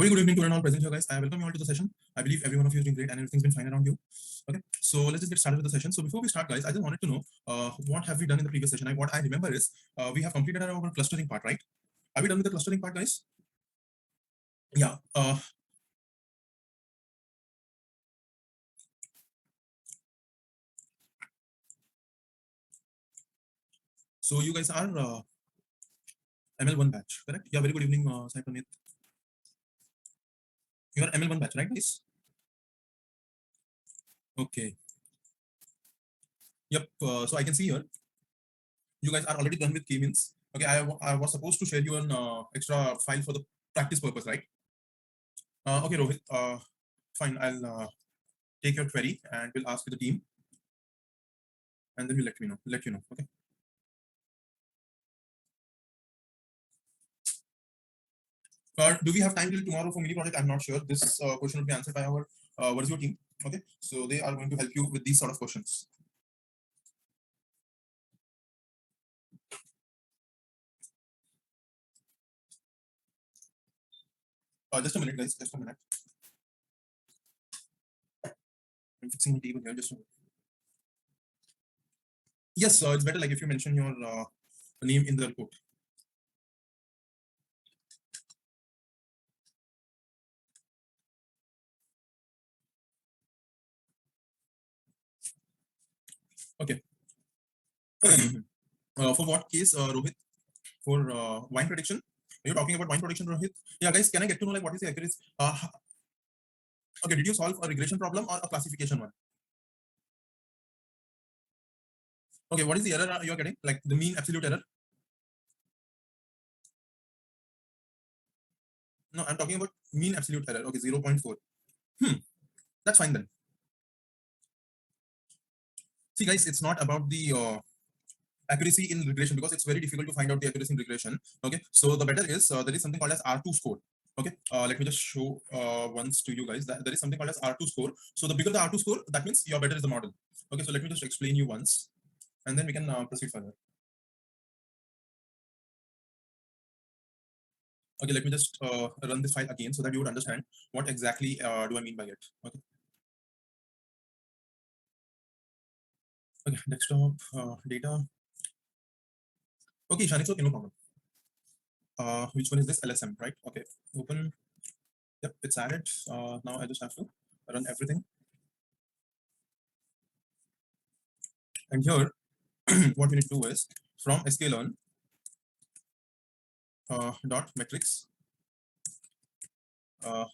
A very good evening to all present here, guys. I welcome you all to the session. I believe every one of you is doing great and everything's been fine around you. Okay, so let's just get started with the session. So before we start, guys, I just wanted to know what have we done in the previous session. What I remember is we have completed our clustering part, right? Are we done with the clustering part, guys? Yeah. So you guys are ML1 batch, correct? Yeah. Very good evening, Sai Pranit. You are ML1 batch, right, guys? Okay. Yep. So I can see here you guys are already done with K-means. Okay. I was supposed to share you an extra file for the practice purpose, right? Okay, Rohit. Fine. I'll take your query and we'll ask the team, and then we'll let you know. Okay. Do we have time till tomorrow for mini project? I'm not sure. This question will be answered by our Verzio team. Okay, so they are going to help you with these sort of questions. Just a minute, guys. Just a minute. I'm fixing the table here. Just a minute. Yes, it's better like if you mention your name in the report. Okay. For what case, Rohit? For wine prediction? You're talking about wine prediction, Rohit? Yeah, guys. Can I get to know like what is the accuracy? Okay. Did you solve a regression problem or a classification one? Okay. What is the error you're getting? Like the mean absolute error? No, I'm talking about mean absolute error. Okay, 0.4. That's fine then. See, guys, it's not about the accuracy in regression because it's very difficult to find out the accuracy in regression. Okay, so the better is there is something called as R2 score. Okay, let me just show once to you guys that there is something called as R2 score. So the bigger the R2 score, that means your better is the model. Okay, so let me just explain you once, and then we can proceed further. Okay, let me just run this file again so that you would understand what exactly do I mean by it. Okay. Okay, desktop data. Okay, Ishan, it's okay, no problem. Which one is this? LSM, right? Okay, open. Yep, it's added. Now I just have to run everything. And here, what we need to do is from sklearn dot metrics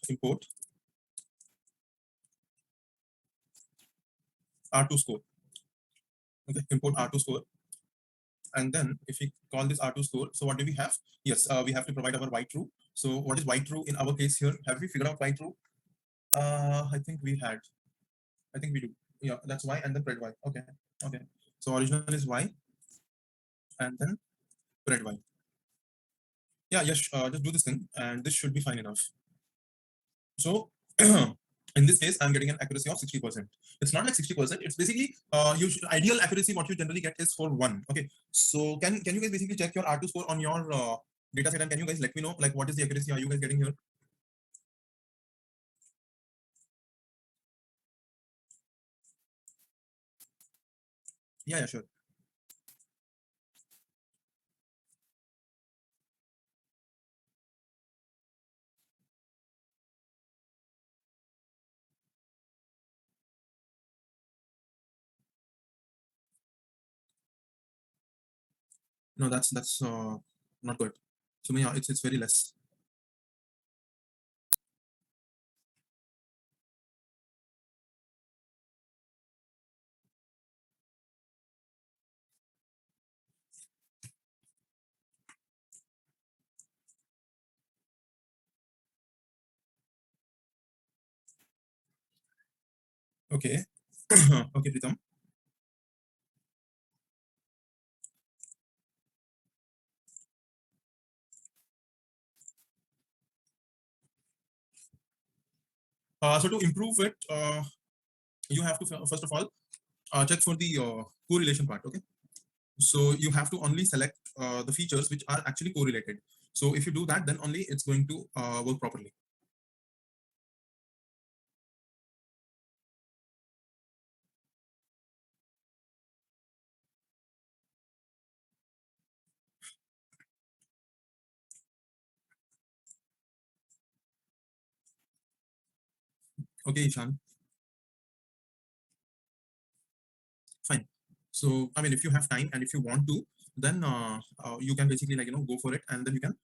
import R2 score. Okay, import R2 score. And then if we call this R2 score, so what do we have? Yes, we have to provide our y true. So what is y true in our case here? Have we figured out y true? I think we had. I think we do. Yeah, that's y and then pred y. Okay. Okay. So original is y and then pred y. Yeah, yes, just do this thing and this should be fine enough. So in this case, I'm getting an accuracy of 60%. It's not like 60%. It's basically ideal accuracy. What you generally get is for 1. Okay. So can you guys basically check your R2 score on your data set, and can you guys let me know like what is the accuracy are you guys getting here? Yeah, sure. No, that's not good. So yeah, it's very less. Okay. Okay, Pritam. So to improve it, you have to first of all check for the correlation part. Okay. So you have to only select the features which are actually correlated. So if you do that, then only it's going to work properly. Okay, Ishan. Fine. So, I mean, if you have time and if you want to, then you can basically go for it, and then you can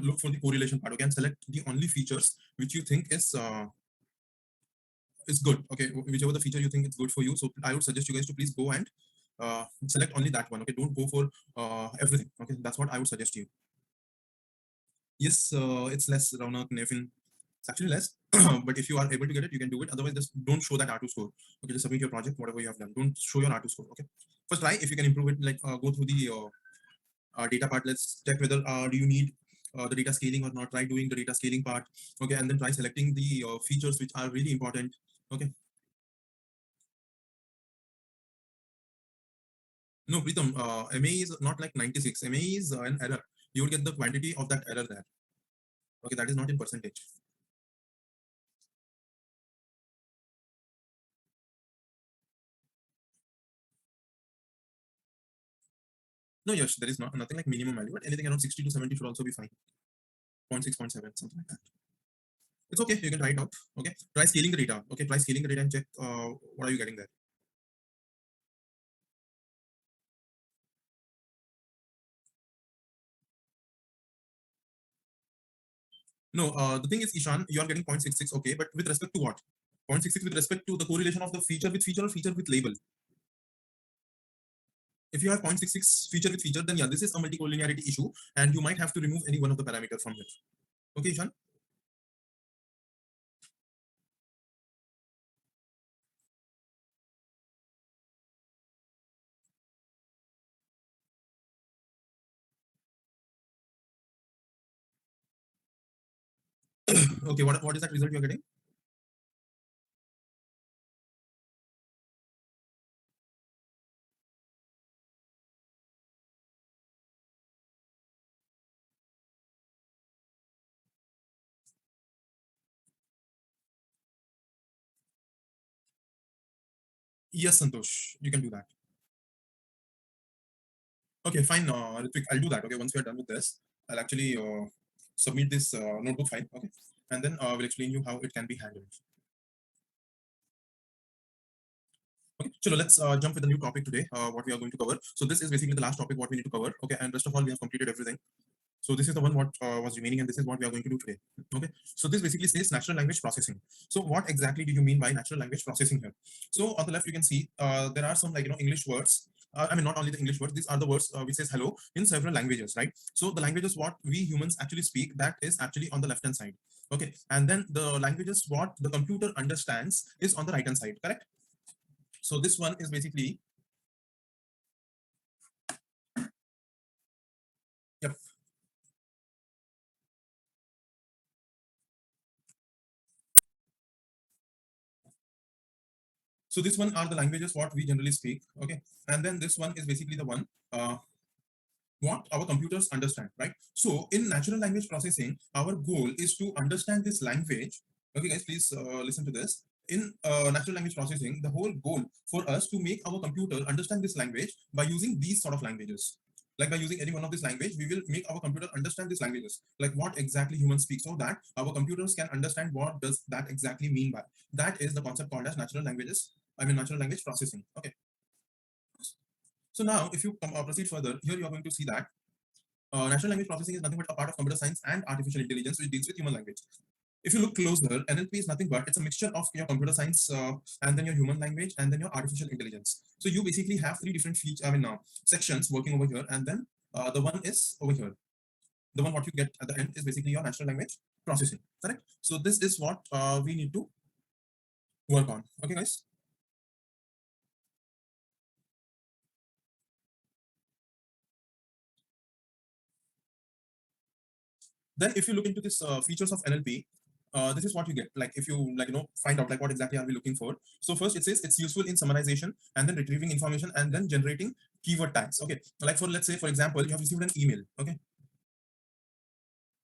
look for the correlation part. You can select the only features which you think is good. Okay, whichever the feature you think is good for you. So I would suggest you guys to please go and select only that one. Okay, don't go for everything. Okay, that's what I would suggest you. Yes, it's less, Raunak, Nevin. It's actually less, but if you are able to get it, you can do it. Otherwise, just don't show that R2 score. Okay, just submit your project, whatever you have done. Don't show your R2 score. Okay, first try if you can improve it. Like go through the data part. Let's check whether do you need the data scaling or not. Try doing the data scaling part. Okay, and then try selecting the features which are really important. Okay. No, Pritam, MA is not like 96. MA is an error. You will get the quantity of that error there. Okay, that is not in percentage. No, yes, there is not nothing like minimum value, but anything around 60 to 70 should also be fine. 0.6, 0.7, something like that. It's okay. You can try it out. Okay, try scaling the data. Okay, try scaling the data and check what are you getting there. No, the thing is, Ishan, you are getting 0.66. Okay, but with respect to what? 0.66 with respect to the correlation of the feature with feature or feature with label. If you have 0.66 feature with feature, then yeah, this is a multicollinearity issue, and you might have to remove any one of the parameters from here. Okay, Ishan. Okay, what is that result you're getting? Yes, Santosh, you can do that. Okay, fine, Ritvik, I'll do that. Okay, once we are done with this, I'll actually submit this notebook file. Okay, and then we'll explain you how it can be handled. Okay, so let's jump with the new topic today. What we are going to cover. So this is basically the last topic what we need to cover. Okay, and rest of all we have completed everything. So this is the one what was remaining, and this is what we are going to do today. Okay, so this basically says natural language processing. So what exactly do you mean by natural language processing here? So on the left you can see there are some English words. I mean, not only the English words; these are the words which says hello in several languages, right? So the languages what we humans actually speak, that is actually on the left hand side. Okay, and then the languages what the computer understands is on the right hand side, correct? So this one is basically, yep. So this one are the languages what we generally speak, okay, and then this one is basically the one what our computers understand, right? So in natural language processing, our goal is to understand this language. Okay, guys, please listen to this. In natural language processing, the whole goal for us to make our computer understand this language by using these sort of languages. Like by using any one of this language, we will make our computer understand these languages, like what exactly humans speak, so that our computers can understand what does that exactly mean by. That is the concept called as natural languages. I mean, natural language processing. Okay. So now, if you proceed further, here you are going to see that natural language processing is nothing but a part of computer science and artificial intelligence, which deals with human language. If you look closer, NLP is nothing but it's a mixture of your computer science and then your human language and then your artificial intelligence. So you basically have three different features, I mean, sections working over here, and then the one is over here. The one what you get at the end is basically your natural language processing, correct? So this is what we need to work on. Okay, guys. Then if you look into this features of NLP, this is what you get. Like if you find out like what exactly are we looking for. So first it says it's useful in summarization and then retrieving information and then generating keyword tags. Okay, like for let's say for example you have received an email. Okay,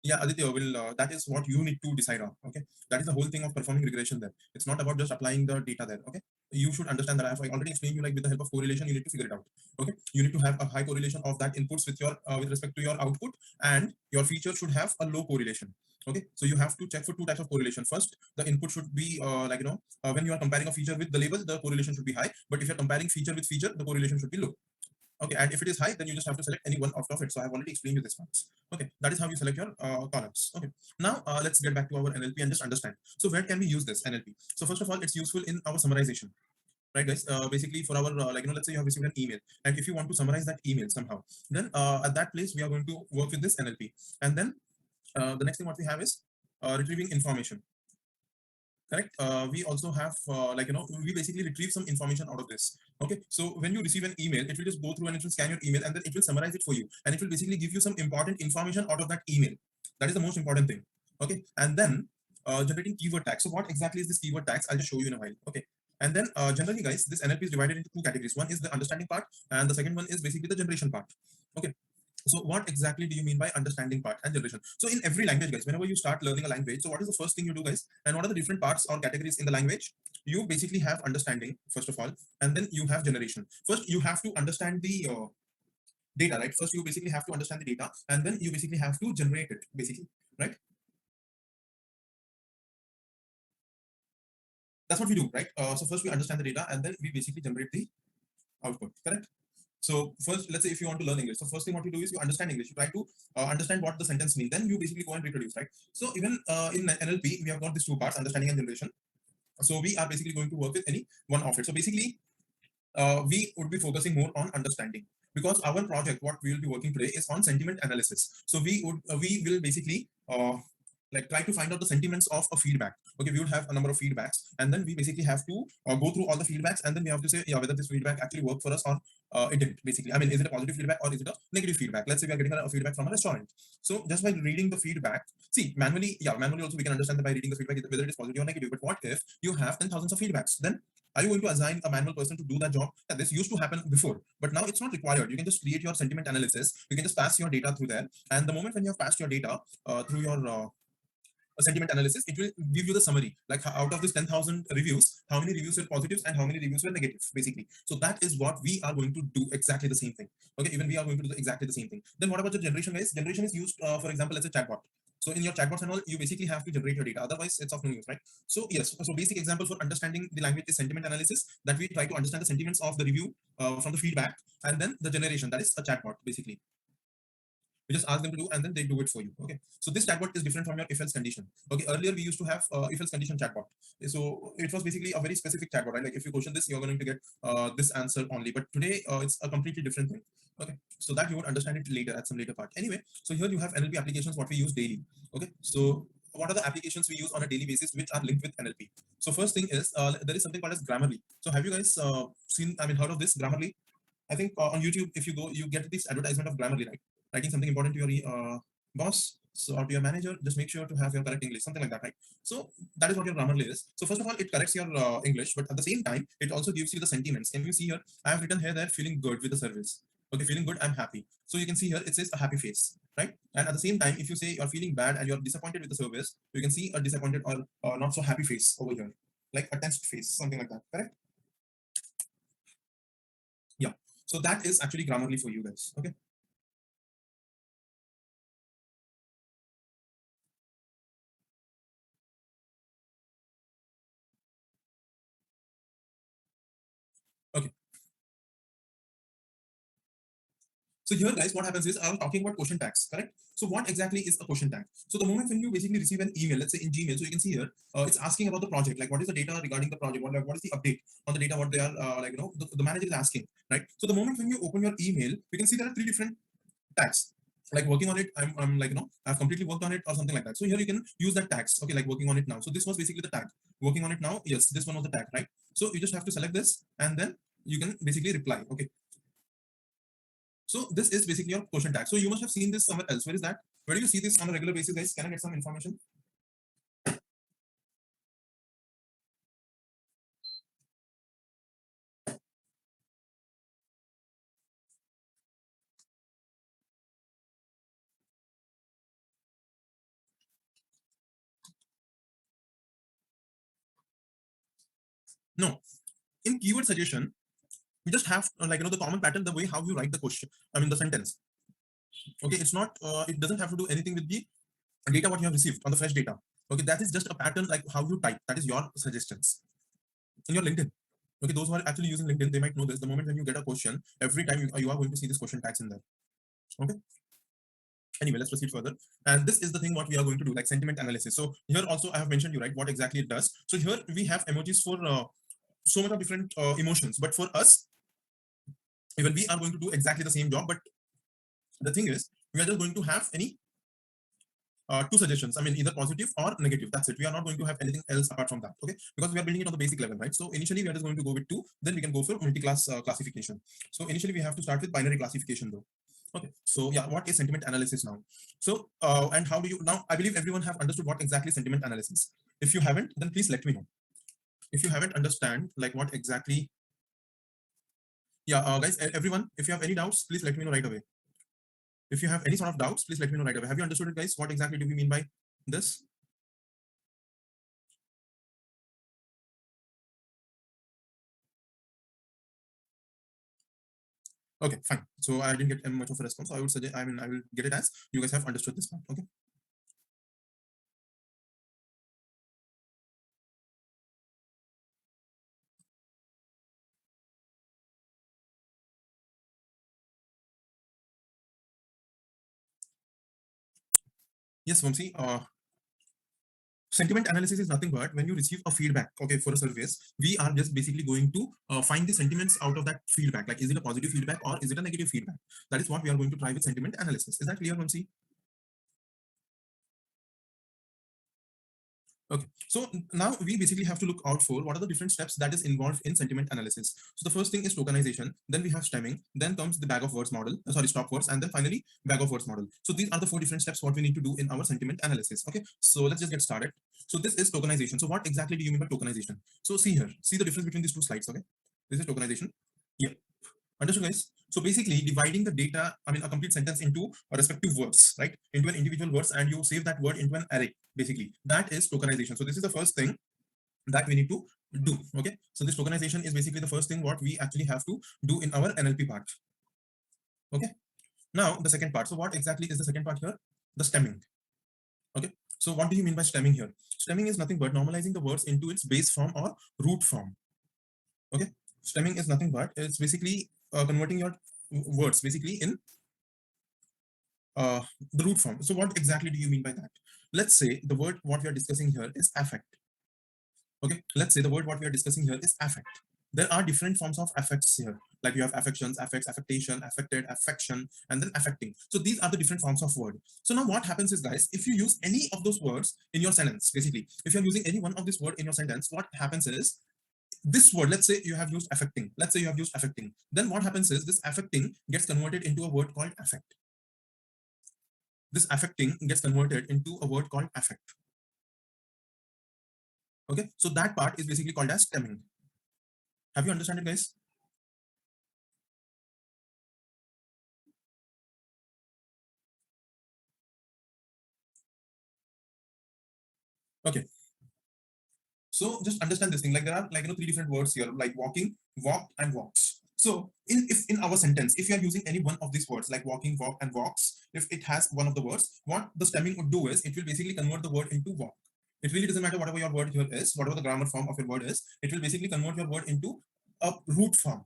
Yeah, Aditya, will that is what you need to decide on. Okay, that is the whole thing of performing regression. There, it's not about just applying the data there. Okay, you should understand that I already explained you, like with the help of correlation, you need to figure it out. Okay, you need to have a high correlation of that inputs with your with respect to your output, and your feature should have a low correlation. Okay, so you have to check for two types of correlation. First, the input should be when you are comparing a feature with the label, the correlation should be high. But if you're comparing feature with feature, the correlation should be low. Okay, and if it is high, then you just have to select any one out of it. So I've already explained you this once. Okay, that is how you select your columns. Okay, now let's get back to our NLP and just understand. So where can we use this NLP? So first of all, it's useful in our summarization, right, guys? Basically, for our let's say you have received an email, and if you want to summarize that email somehow, then at that place we are going to work with this NLP, and then the next thing what we have is retrieving information. Correct. We also have we basically retrieve some information out of this. Okay, so when you receive an email, it will just go through and it will scan your email, and then it will summarize it for you, and it will basically give you some important information out of that email. That is the most important thing. Okay, and then generating keyword tags. So what exactly is this keyword tags? I'll just show you in a while. Okay, and then generally, guys, this NLP is divided into two categories. One is the understanding part, and the second one is basically the generation part. Okay, so what exactly do you mean by understanding part and generation? So in every language, guys, whenever you start learning a language, so what is the first thing you do, guys? And what are the different parts or categories in the language? You basically have understanding, first of all, and then you have generation. First, you have to understand the data, right? First, you basically have to understand the data, and then you basically have to generate it, basically, right? That's what we do, right? So first we understand the data, and then we basically generate the output, correct? So first, let's say if you want to learn English, so first thing what you do is you understand English. You try to understand what the sentence means. Then you basically go and reproduce, right? So even in NLP, we have got these two parts, understanding and generation. So we are basically going to work with any one of it. So basically, we would be focusing more on understanding, because our project, what we will be working today, is on sentiment analysis. So we will basically like try to find out the sentiments of a feedback. Okay, we would have a number of feedbacks, and then we basically have to go through all the feedbacks, and then we have to say, yeah, whether this feedback actually worked for us or it didn't. Basically, I mean, is it a positive feedback or is it a negative feedback? Let's say we are getting a feedback from a restaurant. So just by reading the feedback, see, manually, yeah, manually also we can understand that by reading the feedback whether it is positive or negative. But what if you have 10,000 of feedbacks? Then are you going to assign a manual person to do that job? Yeah, this used to happen before, but now it's not required. You can just create your sentiment analysis. You can just pass your data through there, and the moment when you have passed your data through your sentiment analysis, it will give you the summary, like out of this 10,000 reviews, how many reviews were positives and how many reviews were negative, basically. So that is what we are going to do, exactly the same thing. Okay, even we are going to do exactly the same thing. Then what about the generation, guys? Generation is used, for example, let's say chatbot. So in your chatbots and all, you basically have to generate your data. Otherwise, it's of no use, right? So yes, so basic example for understanding the language is sentiment analysis, that we try to understand the sentiments of the review from the feedback, and then the generation, that is a chatbot, basically. We just ask them to do, and then they do it for you. Okay, so this chatbot is different from your if else condition. Okay, earlier we used to have if else condition chatbot. So it was basically a very specific chatbot, right? Like if you question this, you're going to get this answer only. But today it's a completely different thing. Okay, so that you would understand it later at some later part. Anyway, so here you have NLP applications what we use daily. Okay, so what are the applications we use on a daily basis which are linked with NLP? So first thing is there is something called as Grammarly. So have you guys seen, I mean, heard of this Grammarly? I think on YouTube, if you go, you get this advertisement of Grammarly, right? Writing something important to your boss, so, or to your manager, just make sure to have your correct English, something like that, right? So that is what your Grammarly is. So first of all, it corrects your English, but at the same time, it also gives you the sentiments. Can you see here? I have written here that feeling good with the service. Okay, feeling good, I'm happy. So you can see here, it says a happy face, right? And at the same time, if you say you're feeling bad and you're disappointed with the service, you can see a disappointed or not so happy face over here, like a tensed face, something like that, correct? Yeah. So that is actually Grammarly for you guys. Okay. Okay. So here, guys, what happens is I'm talking about question tags, correct? So what exactly is a question tag? So the moment when you basically receive an email, let's say in Gmail, so you can see here, it's asking about the project, like what is the data regarding the project, what is the update on the data, what they are the manager is asking, right? So the moment when you open your email, you can see there are three different tags. Like working on it, I'm like I've completely worked on it or something like that. So here you can use that tags. Okay, like working on it now. So this was basically the tag. Working on it now. Yes, this one was the tag, right? So you just have to select this and then you can basically reply. Okay, so this is basically your question tag. So you must have seen this somewhere else. Where is that? Where do you see this on a regular basis, guys? Can I get some information? No, in keyword suggestion, you just have the common pattern, the way how you write the question. I mean the sentence. Okay, it's not. It doesn't have to do anything with the data what you have received on the fresh data. Okay, that is just a pattern like how you type. That is your suggestions in your LinkedIn. Okay, those who are actually using LinkedIn, they might know this. The moment when you get a question, every time you are going to see this question tags in there. Okay. Anyway, let's proceed further. And this is the thing what we are going to do, like sentiment analysis. So here also I have mentioned you right what exactly it does. So here we have emojis for so many different emotions, but for us, even we are going to do exactly the same job. But the thing is, we are just going to have any two suggestions. I mean, either positive or negative. That's it. We are not going to have anything else apart from that. Okay, because we are building it on the basic level, right? So initially we are just going to go with two. Then we can go for multi-class classification. So initially we have to start with binary classification, though. Okay, so yeah, what is sentiment analysis now? So and how do you now? I believe everyone have understood what exactly sentiment analysis. If you haven't, then please let me know. If you haven't understand like what exactly, yeah, guys, everyone, if you have any doubts, please let me know right away. If you have any sort of doubts, please let me know right away. Have you understood it, guys? What exactly do we mean by this? Okay, fine. So I didn't get much of a response. So I would suggest, I mean, I will get it as you guys have understood this part. Okay. Yes, Vamsi. Sentiment analysis is nothing but when you receive a feedback, okay, for a service, we are just basically going to find the sentiments out of that feedback. Like, is it a positive feedback or is it a negative feedback? That is what we are going to try with sentiment analysis. Is that clear, Vamsi? Okay, so now we basically have to look out for what are the different steps that is involved in sentiment analysis. So the first thing is tokenization, then we have stemming, then comes the bag of words model, sorry, stop words, and then finally bag of words model. So these are the four different steps what we need to do in our sentiment analysis. Okay, so let's just get started. So this is tokenization. So what exactly do you mean by tokenization? So see here, see the difference between these two slides. Okay, this is tokenization. Yeah. Understood, guys? So basically dividing the data, I mean, a complete sentence into respective words, right? Into an individual words, and you save that word into an array, basically. That is tokenization. So this is the first thing that we need to do, okay? So this tokenization is basically the first thing what we actually have to do in our NLP part, okay? Now, the second part. So what exactly is the second part here? The stemming, okay? So what do you mean by stemming here? Stemming is nothing but normalizing the words into its base form or root form, okay? Stemming is nothing but it's basically converting your words basically in uh, the root form. So what exactly do you mean by that? Let's say the word what we are discussing here is affect. Okay, let's say the word what we are discussing here is affect. There are different forms of affects here. Like you have affections, affects, affectation, affected, affection, and then affecting. So these are the different forms of word. So now what happens is, guys, if you use any of those words in your sentence, basically, if you're using any one of this word in your sentence, what happens is this word, let's say you have used affecting. Let's say you have used affecting. Then what happens is this affecting gets converted into a word called affect. This affecting gets converted into a word called affect. Okay, so that part is basically called as stemming. Have you understand it, guys? Okay, so just understand this thing. Like there are three different words here, like walking, walked, and walks. So if in our sentence, if you are using any one of these words like walking, walk, and walks, if it has one of the words, what the stemming would do is it will basically convert the word into walk. It really doesn't matter whatever your word here is, whatever the grammar form of your word is, it will basically convert your word into a root form.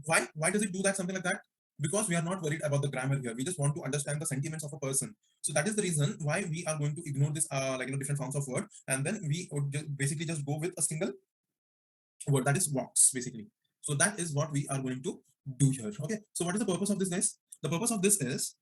Why? Why does it do that? Something like that? Because we are not worried about the grammar here. We just want to understand the sentiments of a person. So that is the reason why we are going to ignore this, different forms of word, and then we would basically just go with a single word that is walks, basically. So that is what we are going to do here. Okay. So what is the purpose of this, guys? The purpose of this is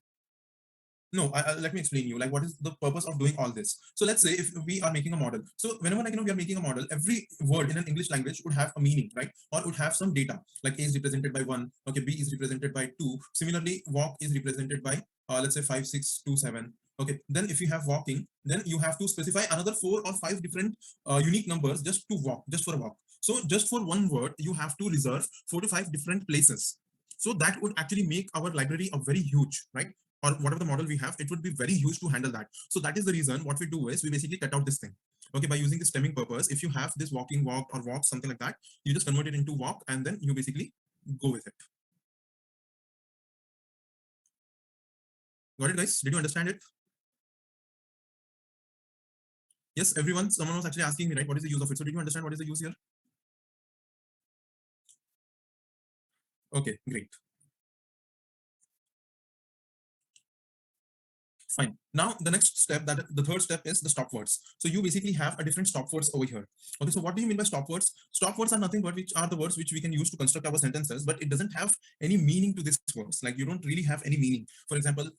no, let me explain you like what is the purpose of doing all this. So let's say if we are making a model, so whenever we are making a model, every word in an English language would have a meaning, right? Or would have some data, like A is represented by 1, okay, B is represented by 2, similarly walk is represented by let's say 5, 6, 2, 7. Okay, then if you have walking, then you have to specify another 4 or 5 different unique numbers just to walk, just for a walk. So just for one word you have to reserve 4 to 5 different places. So that would actually make our library a very huge, right? Or whatever the model we have, it would be very huge to handle that. So that is the reason what we do is we basically cut out this thing. Okay, by using the stemming purpose, if you have this walking, walk, or walk, something like that, you just convert it into walk, and then you basically go with it. Got it, guys? Did you understand it? Yes, everyone. Someone was actually asking me, right? What is the use of it? So, did you understand what is the use here? Okay, great. Fine. Now the next step, that the third step, is the stop words. So you basically have a different stop words over here. Okay, so what do you mean by stop words? Stop words are nothing but which are the words which we can use to construct our sentences, but it doesn't have any meaning to these words. Like you don't really have any meaning. For example,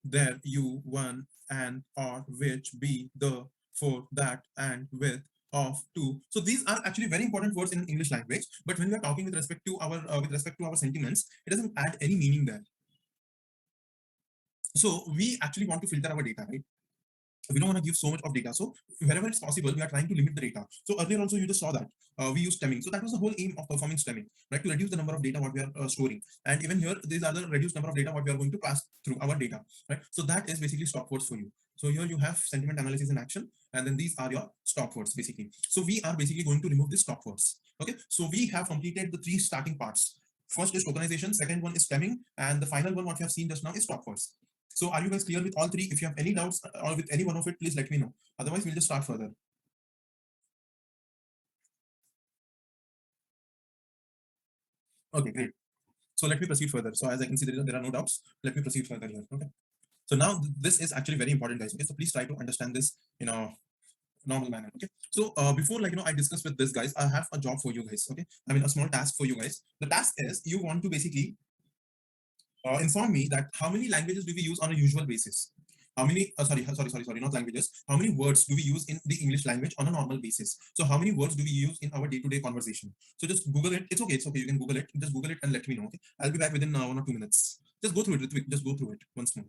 there, you, one, and, or, which, be, the, for, that, and, with, of, to. So these are actually very important words in English language. But when we are talking with respect to our sentiments, it doesn't add any meaning there. So we actually want to filter our data, right? We don't want to give so much of data. So wherever it's possible, we are trying to limit the data. So earlier also you just saw that we use stemming. So that was the whole aim of performing stemming, right? To reduce the number of data what we are storing. And even here, these are the reduced number of data what we are going to pass through our data, right? So that is basically stop words for you. So here you have sentiment analysis in action, and then these are your stop words basically. So we are basically going to remove these stop words. Okay, so we have completed the three starting parts. First is tokenization, second one is stemming, and the final one what you have seen just now is stop words. So are you guys clear with all three? If you have any doubts or with any one of it, please let me know. Otherwise, we'll just start further. Okay, great. So let me proceed further. So as I can see, there are no doubts. Let me proceed further here. Okay. So now this is actually very important, guys. Okay. So please try to understand this in a normal manner. Okay. So before, like, I discuss with this, guys, I have a job for you guys. Okay. I mean, a small task for you guys. The task is you want to basically inform me that how many languages do we use on a usual basis? How many, sorry, not languages. How many words do we use in the English language on a normal basis? So how many words do we use in our day-to-day conversation? So just Google it. It's okay. It's okay. You can Google it. Just Google it and let me know. Okay. I'll be back within 1 or 2 minutes. Just go through it, Ritvik. Just go through it once more.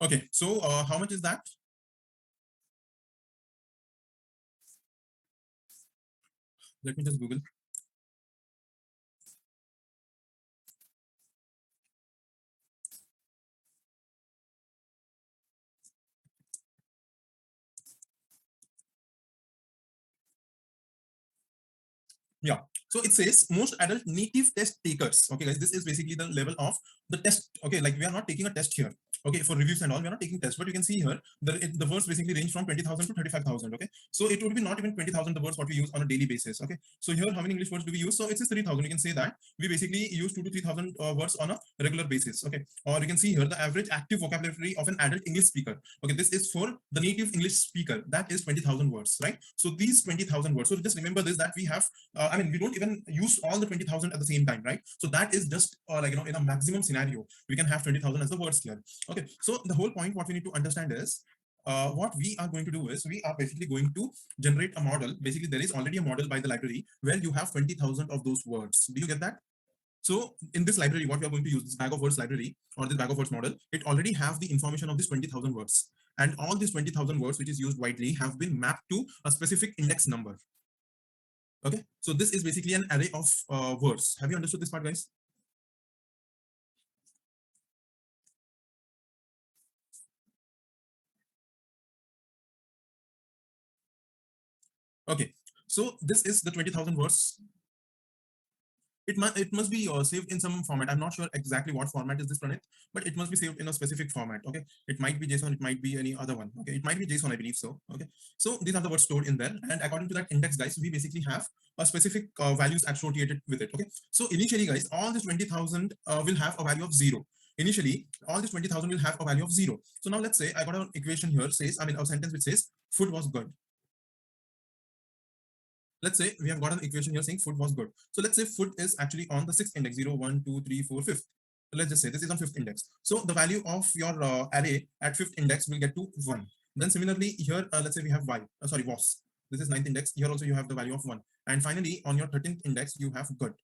Okay. So how much is that? Let me just Google. Yeah. So it says most adult native test takers. Okay, guys, this is basically the level of the test. Okay, like we are not taking a test here. Okay, for reviews and all, we are not taking tests, but you can see here the words basically range from 20,000 to 35,000. Okay, so it would be not even 20,000 the words what we use on a daily basis. Okay, so here how many English words do we use? So it says 3,000. You can say that we basically use 2 to 3,000 words on a regular basis. Okay, or you can see here the average active vocabulary of an adult English speaker. Okay, this is for the native English speaker. That is 20,000 words, right? So these 20,000 words. So just remember this, that we have I mean, we don't even use all the 20,000 at the same time, right? So that is just like, in a maximum scenario, we can have 20,000 as the words here. Okay. So the whole point, what we need to understand is, what we are going to do is we are basically going to generate a model. Basically, there is already a model by the library where you have 20,000 of those words. Do you get that? So in this library, what we are going to use, this bag of words library or this bag of words model, it already have the information of this 20,000 words. And all these 20,000 words, which is used widely, have been mapped to a specific index number. Okay, so this is basically an array of words. Have you understood this part, guys? Okay, so this is the 20,000 words. It must be saved in some format. I'm not sure exactly what format is this, Pranit, but it must be saved in a specific format. Okay, it might be JSON, it might be any other one. Okay, it might be JSON, I believe so. Okay, so these are the words stored in there, and according to that index, guys, we basically have a specific values associated with it. Okay, so initially, guys, all this 20,000 will have a value of zero. Initially, all this 20,000 will have a value of zero. So now let's say I got an equation here says, I mean, a sentence which says food was good. Let's say we have got an equation here saying food was good. So let's say food is actually on the sixth index, 0, 1, 2, 3, 4, fifth. Let's just say this is on fifth index. So the value of your array at fifth index will get to 1. Then similarly here, let's say we have y, sorry, was. This is ninth index. Here also you have the value of 1. And finally, on your 13th index, you have good.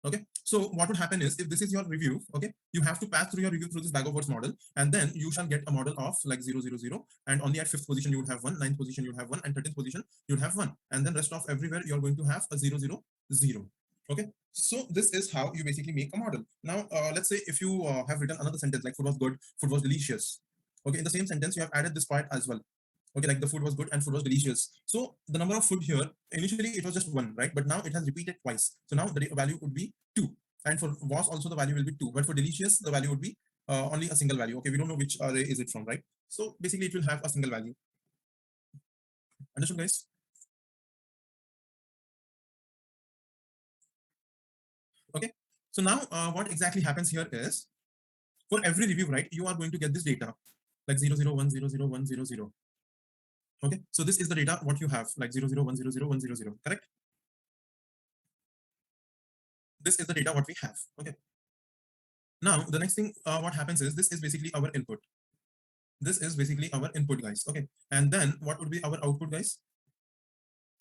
Okay, so what would happen is if this is your review, okay, you have to pass through your review through this bag of words model, and then you shall get a model of like 0, 0, 0, and only at fifth position you would have 1, ninth position you would have 1, and 13th position you would have 1, and then rest of everywhere you're going to have a 0, 0, 0. Okay, so this is how you basically make a model. Now let's say if you have written another sentence like food was good, food was delicious. Okay, in the same sentence you have added this part as well. Okay, like the food was good and food was delicious. So the number of food here, initially it was just 1, right? But now it has repeated twice. So now the value would be 2. And for was also the value will be 2. But for delicious, the value would be only a single value. Okay, we don't know which array is it from, right? So basically it will have a single value. Understood, guys? Okay. So now what exactly happens here is for every review, right, you are going to get this data like 0, 0, 1, 0, 0, 1, 0, 0. Okay. So this is the data what you have like 0, 0, 1, 0, 0, 1, 0, 0. Correct? This is the data what we have. Okay. Now the next thing what happens is this is basically our input. This is basically our input, guys. Okay, and then what would be our output, guys?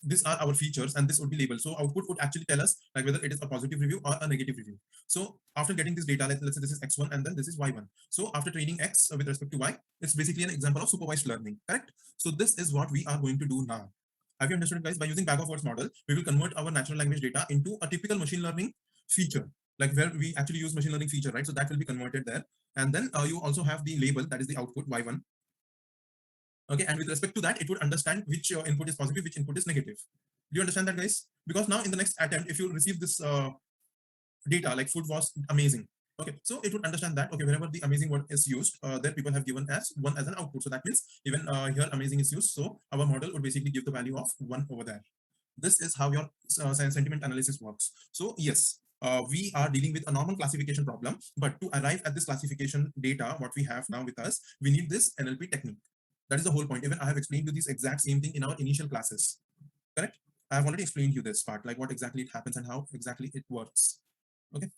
These are our features and this would be labeled. So output would actually tell us like whether it is a positive review or a negative review. So after getting this data, let's say this is x1 and then this is y1. So after training x with respect to y, it's basically an example of supervised learning, correct? So this is what we are going to do now. Have you understood, guys? By using bag of words model, we will convert our natural language data into a typical machine learning feature, like where we actually use machine learning feature, right? So that will be converted there. And then you also have the label, that is the output y1. Okay, and with respect to that, it would understand which input is positive, which input is negative. Do you understand that, guys? Because now in the next attempt, if you receive this data like food was amazing, okay, so it would understand that okay, whenever the amazing word is used, then people have given as 1 as an output. So that means even here amazing is used. So our model would basically give the value of 1 over there. This is how your sentiment analysis works. So yes, we are dealing with a normal classification problem, but to arrive at this classification data, what we have now with us, we need this NLP technique. That is the whole point. Even I have explained you this exact same thing in our initial classes. Correct? I have already explained you this part, like what exactly it happens and how exactly it works. Okay.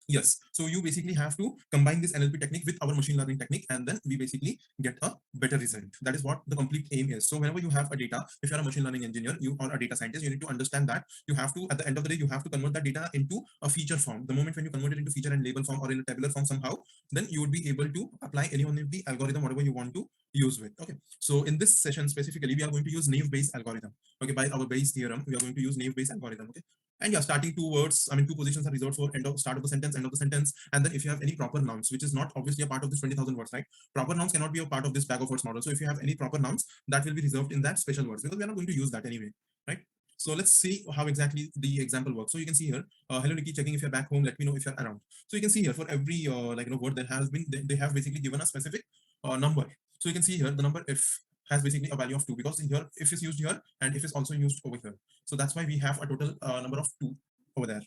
Yes. So you basically have to combine this NLP technique with our machine learning technique, and then we basically get a better result. That is what the complete aim is. So whenever you have a data, if you're a machine learning engineer, you or a data scientist, you need to understand that you have to, at the end of the day, you have to convert that data into a feature form. The moment when you convert it into feature and label form or in a tabular form somehow, then you would be able to apply any one of the algorithm, whatever you want to use with. Okay. So in this session specifically, we are going to use Naive Bayes algorithm. Okay. By our Bayes theorem, we are going to use Naive Bayes algorithm. Okay. And yeah, starting two words, I mean, two positions are reserved for end of start of the sentence, end of the sentence. And then if you have any proper nouns, which is not obviously a part of this 20,000 words, right? Proper nouns cannot be a part of this bag of words model. So if you have any proper nouns, that will be reserved in that special words because we are not going to use that anyway, right? So let's see how exactly the example works. So you can see here, hello Nikki, checking if you're back home, let me know if you're around. So you can see here for every word that has been, they have basically given a specific number. So you can see here the number if has basically a value of 2 because here if is used here and if is also used over here. So that's why we have a total number of 2 over there.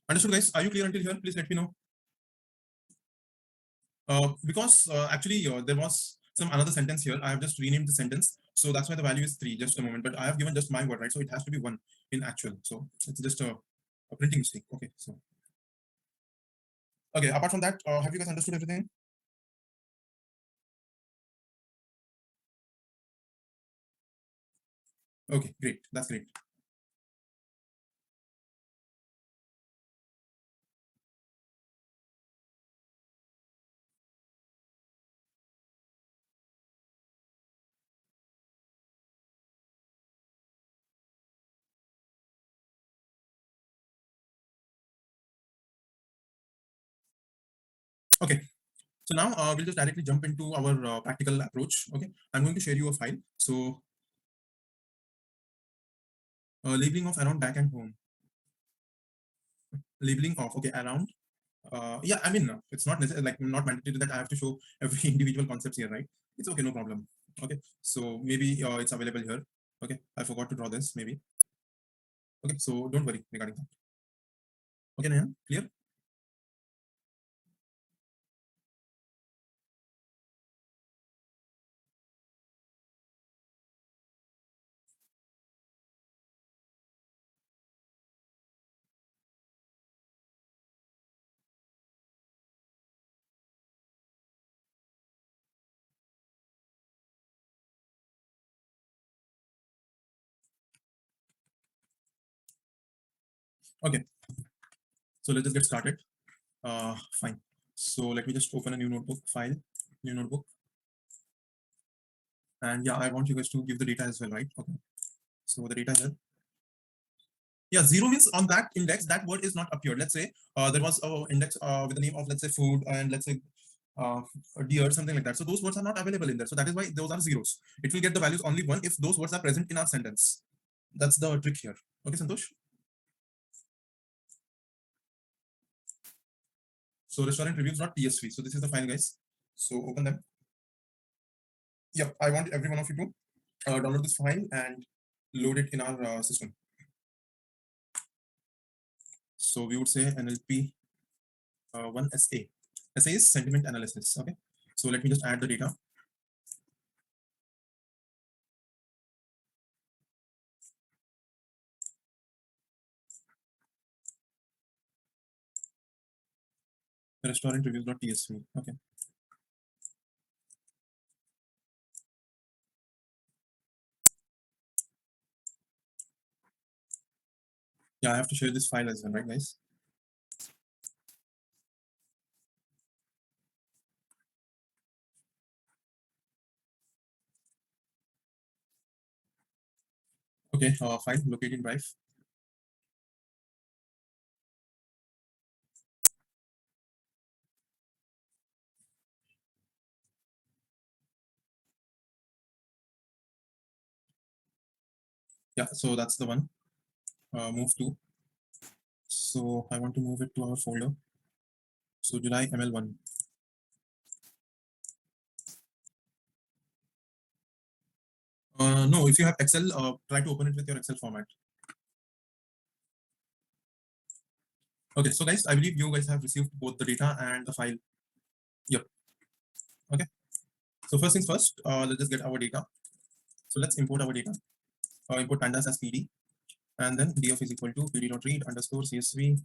Understood, guys? Are you clear until here? Please let me know. Because actually there was some another sentence here. I have just renamed the sentence. So that's why the value is 3, just a moment. But I have given just my word, right? So it has to be 1 in actual. So it's just a printing mistake. Okay. So, okay. Apart from that, have you guys understood everything? Okay, great. That's great. Okay. So now we'll just directly jump into our practical approach. Okay. I'm going to share you a file. So labeling of around back and home. Labeling of, okay, around. Yeah, I mean, it's not necessary, like not mandatory that I have to show every individual concepts here, right? It's okay, no problem. Okay. So maybe it's available here. Okay. I forgot to draw this maybe. Okay. So don't worry regarding that. Okay, Neha, clear? Okay. So let's just get started. Fine. So let me just open a new notebook file, new notebook. And yeah, I want you guys to give the data as well, right? Okay. So the data here. Yeah, zero means on that index, that word is not appeared. Let's say there was a index with the name of, let's say, food, and let's say uh, deer, something like that. So those words are not available in there. So that is why those are zeros. It will get the values only one if those words are present in our sentence. That's the trick here. Okay, Santosh? So restaurant reviews, not TSV. So this is the file, guys. So open them. Yep, I want every one of you to download this file and load it in our system. So we would say NLP 1 SA. SA is sentiment analysis. Okay. So let me just add the data. Restaurant reviews.tsv. Okay. Yeah, I have to share this file as well, right, guys? Okay, file located in Drive. Yeah, so that's the one. Move to. So I want to move it to our folder. So July ML1. No, if you have Excel, try to open it with your Excel format. Okay, so guys, I believe you guys have received both the data and the file. Yep. Okay. So first things first, let's just get our data. So let's import our data. Import pandas as PD, and then df is equal to pd.read underscore csv.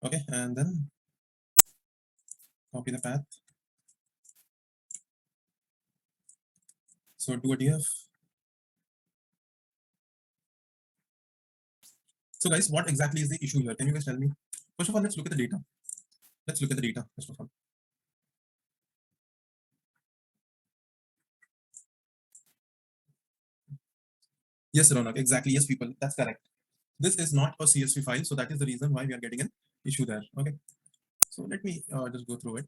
Okay, and then copy the path. So do a df. So guys, what exactly is the issue here? Can you guys tell me? First of all, let's look at the data. Let's look at the data first of all. Yes, Ronak, exactly. Yes, people, that's correct. This is not a CSV file, so that is the reason why we are getting an issue there. Okay, so let me just go through it.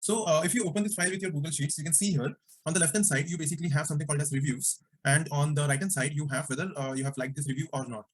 So if you open this file with your Google Sheets, you can see here on the left hand side, you basically have something called as reviews, and on the right hand side, you have whether you have liked this review or not.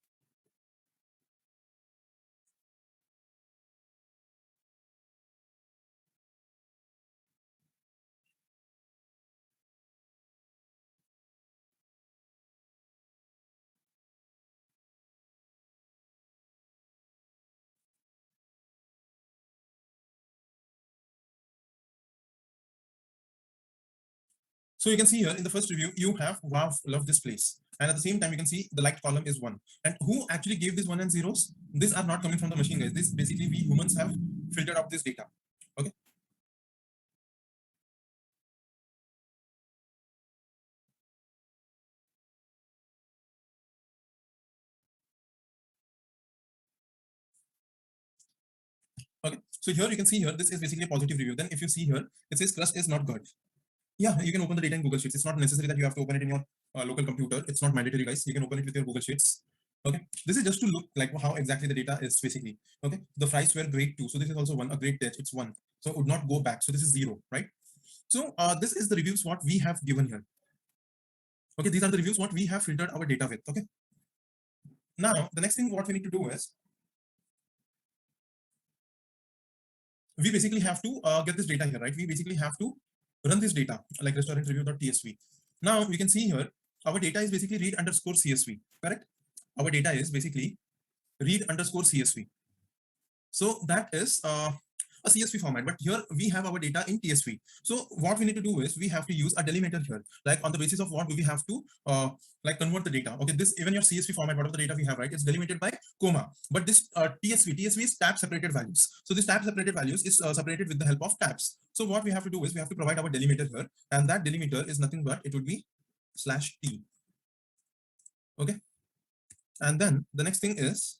So you can see here in the first review, you have wow, love this place. And at the same time, you can see the liked column is 1. And who actually gave this 1 and zeros? These are not coming from the machine, guys. This basically we humans have filtered out this data. Okay. Okay. So here you can see here, this is basically a positive review. Then if you see here, it says crust is not good. Yeah, you can open the data in Google Sheets. It's not necessary that you have to open it in your local computer. It's not mandatory, guys. You can open it with your Google Sheets. Okay, this is just to look like how exactly the data is basically. Okay, the fries were great too. So this is also one a great test. It's 1. So it would not go back. So this is 0, right? So this is the reviews what we have given here. Okay, these are the reviews what we have filtered our data with. Okay. Now the next thing what we need to do is we basically have to get this data here, right? We basically have to run this data like restaurant review.tsv. Now we can see here our data is basically read underscore CSV, correct? Our data is basically read underscore CSV. So that is a CSV format, but here we have our data in TSV. So what we need to do is we have to use a delimiter here, like on the basis of what do we have to like convert the data. Okay, this even your CSV format, whatever the data we have, right, is delimited by comma. But this TSV is tab separated values. So this tab separated values is separated with the help of tabs. So what we have to do is we have to provide our delimiter here, and that delimiter is nothing but it would be /t. Okay, and then the next thing is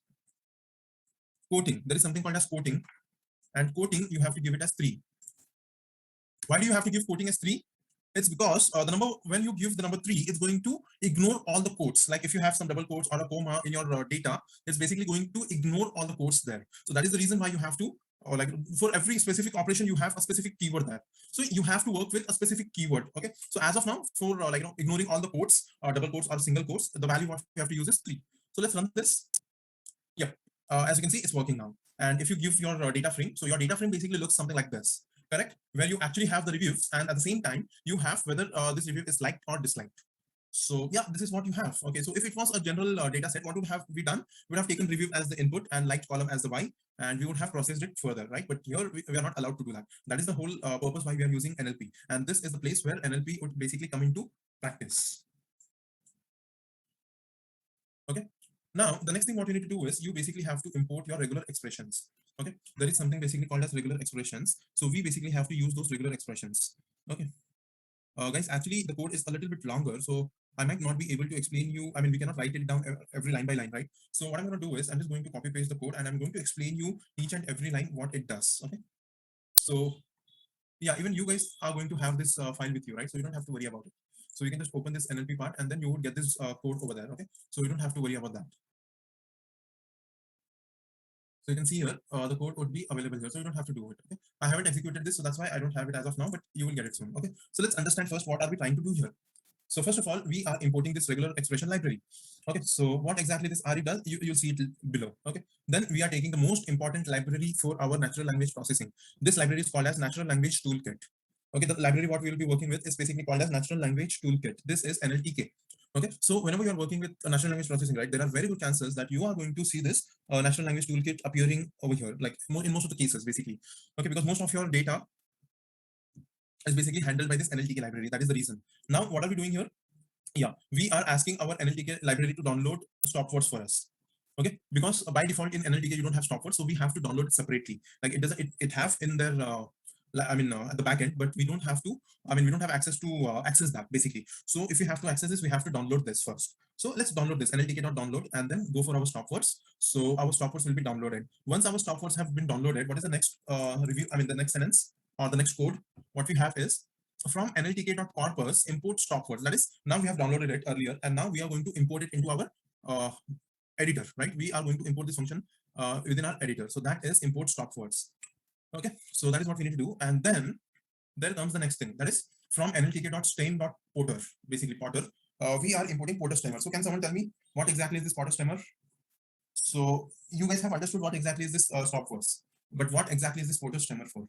quoting. There is something called as quoting, and quoting you have to give it as 3. Why do you have to give quoting as 3? It's because the number, when you give the number 3, it's going to ignore all the quotes. Like if you have some double quotes or a comma in your data, it's basically going to ignore all the quotes there. So that is the reason why you have to, or like for every specific operation, you have a specific keyword there. So you have to work with a specific keyword. Okay. So as of now, for like ignoring all the quotes, or double quotes or single quotes, the value what you have to use is 3. So let's run this. Yep. As you can see, it's working now. And if you give your data frame, so your data frame basically looks something like this, correct? Where you actually have the reviews, and at the same time, you have whether this review is liked or disliked. So yeah, this is what you have. Okay, so if it was a general data set, what would have we done? We would have taken review as the input and liked column as the Y, and we would have processed it further, right? But here we are not allowed to do that. That is the whole purpose why we are using NLP. And this is the place where NLP would basically come into practice. Okay. Now, the next thing what you need to do is you basically have to import your regular expressions. Okay. There is something basically called as regular expressions. So we basically have to use those regular expressions. Okay. Guys, actually the code is a little bit longer. So I might not be able to explain you. I mean, we cannot write it down every line by line, right? So what I'm going to do is I'm just going to copy paste the code and I'm going to explain you each and every line what it does. Okay. So yeah, even you guys are going to have this file with you, right? So you don't have to worry about it. So you can just open this NLP part and then you would get this code over there. Okay. So you don't have to worry about that. So you can see here, the code would be available here. So you don't have to do it. Okay. I haven't executed this, so that's why I don't have it as of now, but you will get it soon. Okay. So let's understand first what are we trying to do here. So first of all, we are importing this regular expression library. Okay. So what exactly this RE does, you'll see it below. Okay. Then we are taking the most important library for our natural language processing. This library is called as Natural Language Toolkit. Okay. The library what we will be working with is basically called as Natural Language Toolkit. This is NLTK. Okay, so whenever you are working with natural language processing, right, there are very good chances that you are going to see this natural language toolkit appearing over here, like in most of the cases, basically. Okay, because most of your data is basically handled by this NLTK library. That is the reason. Now, what are we doing here? Yeah, we are asking our NLTK library to download stop words for us. Okay, because by default in NLTK you don't have stop words, so we have to download it separately. Like it doesn't, it have in their I mean at the back end, but we don't have to. I mean we don't have access to access that basically. So if we have to access this, we have to download this first. So let's download this NLTK.download and then go for our stop words. So our stop words will be downloaded. Once our stop words have been downloaded, what is the next review? I mean the next sentence or the next code? What we have is from nltk.corpus import stop words. That is, now we have downloaded it earlier, and now we are going to import it into our editor, right? We are going to import this function within our editor. So that is import stop words. Okay, so that is what we need to do. And then there comes the next thing, that is from nltk.stem.potter, basically Potter. We are importing Potter stemmer. So can someone tell me what exactly is this Potter stemmer? So you guys have understood what exactly is this stop words, but what exactly is this Potter stemmer for?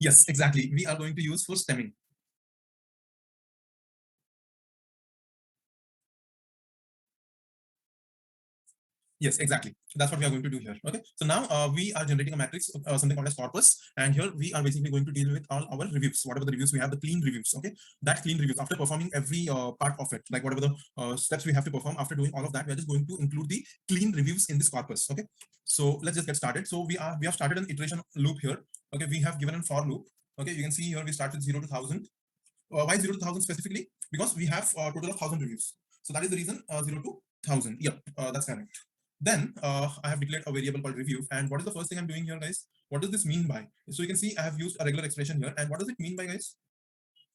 Yes, exactly. We are going to use for stemming. Yes, exactly. That's what we are going to do here. Okay. So now we are generating a matrix, something called as corpus. And here we are basically going to deal with all our reviews, whatever the reviews we have, the clean reviews. Okay. That clean reviews after performing every part of it, like whatever the steps we have to perform after doing all of that, we are just going to include the clean reviews in this corpus. Okay. So let's just get started. So we have started an iteration loop here. Okay. We have given a for loop. Okay. You can see here we started 0 to 1000. Why 0 to 1000 specifically? Because we have a total of 1000 reviews. So that is the reason 0 to 1000. Yep, that's correct. Then I have declared a variable called review. And what is the first thing I'm doing here, guys? What does this mean by? So you can see I have used a regular expression here. And what does it mean by, guys?